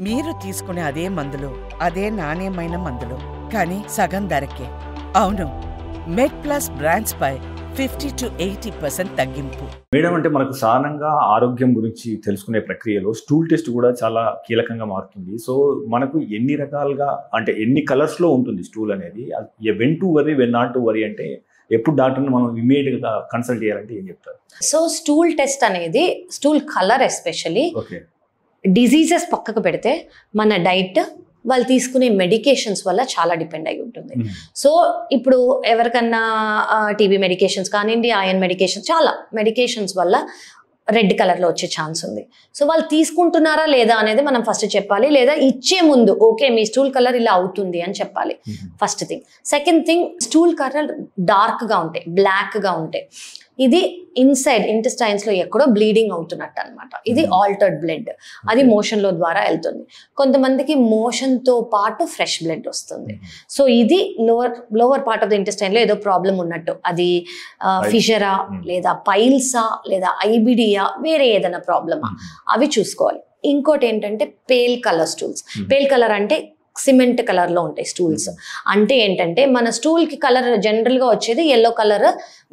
మీరు తీసుకునే అదే మందులు, అదే నాణ్యమైన మందులు, కానీ సగం ధరకే. అవును, మెడ్ప్లస్ బ్రాండ్స్ పై 50 to 80% తగ్గింపు. మేడం, అంటే మనకు సాధారణంగా ఆరోగ్యం గురించి తెలుసుకునే ప్రక్రియలో స్టూల్ టెస్ట్ కూడా చాలా కీలకంగా మారుతుంది. సో మనకు ఎన్ని రకాలుగా, అంటే ఎన్ని కలర్స్లో ఉంటుంది స్టూల్ అనేది, when to worry, when not to worry, అంటే ఎప్పుడు డాక్టర్ని మనం ఇమీడియట్గా కన్సల్ట్ చేయాలంటే ఏం చెప్తారు? సో స్టూల్ టెస్ట్ అనేది, stool colour especially okay, diseases పక్కకు పెడితే మన డైట్, వాళ్ళు తీసుకునే మెడికేషన్స్ వల్ల చాలా డిపెండ్ అయి ఉంటుంది. సో ఇప్పుడు ఎవరికన్నా టీబీ మెడికేషన్స్ కానివ్వండి, ఐరన్ మెడికేషన్స్, చాలా మెడికేషన్స్ వల్ల రెడ్ కలర్లో వచ్చే ఛాన్స్ ఉంది. సో వాళ్ళు తీసుకుంటున్నారా లేదా అనేది మనం ఫస్ట్ చెప్పాలి, లేదా ఇచ్చే ముందు ఓకే మీ స్టూల్ కలర్ ఇలా అవుతుంది అని చెప్పాలి. First thing. Second thing, stool colour డార్క్గా ఉంటాయి, బ్లాక్గా ఉంటాయి. ఇది ఇన్సైడ్ ఇంటెస్టైన్స్లో ఎక్కడో బ్లీడింగ్ అవుతున్నట్టు అనమాట. ఇది ఆల్టర్డ్ బ్లడ్, అది మోషన్లో ద్వారా వెళ్తుంది. కొంతమందికి మోషన్తో పాటు ఫ్రెష్ బ్లడ్ వస్తుంది. సో ఇది లోవర్ పార్ట్ ఆఫ్ ద ఇంటెస్టైన్లో ఏదో ప్రాబ్లం ఉన్నట్టు, అది ఫిషరా లేదా పైల్సా లేదా ఐబిడియా, వేరే ఏదైనా ప్రాబ్లమా, అవి చూసుకోవాలి. ఇంకోటి ఏంటంటే pale colour stools. Pale colour అంటే సిమెంట్ కలర్లో ఉంటాయి స్టూల్స్. అంటే ఏంటంటే మన స్టూల్కి కలర్ జనరల్గా వచ్చేది ఎల్లో కలర్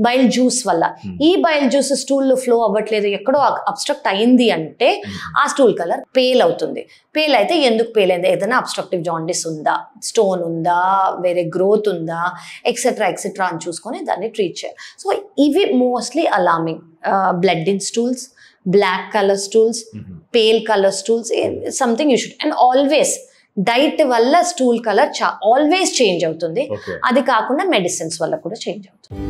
బైల్ జ్యూస్ వల్ల. ఈ బైల్ జ్యూస్ స్టూల్లో ఫ్లో అవ్వట్లేదు, ఎక్కడో అబ్స్ట్రక్ట్ అయింది అంటే ఆ స్టూల్ కలర్ పేల్ అవుతుంది. పేల్ అయితే ఎందుకు పేల్ అయింది, ఏదైనా అబ్స్ట్రక్టివ్ జాండిస్ ఉందా, స్టోన్ ఉందా, వేరే గ్రోత్ ఉందా, ఎక్సెట్రా ఎక్సెట్రా అని చూసుకొని దాన్ని ట్రీట్ చేయాలి. సో ఇవి mostly alarming. Blood in stools, black colour stools, pale colour stools, something you should. And always diet వల్ల స్టూల్ కలర్ ఆల్వేస్ చేంజ్ అవుతుంది. అది కాకుండా మెడిసిన్స్ వల్ల కూడా చేంజ్ అవుతుంది.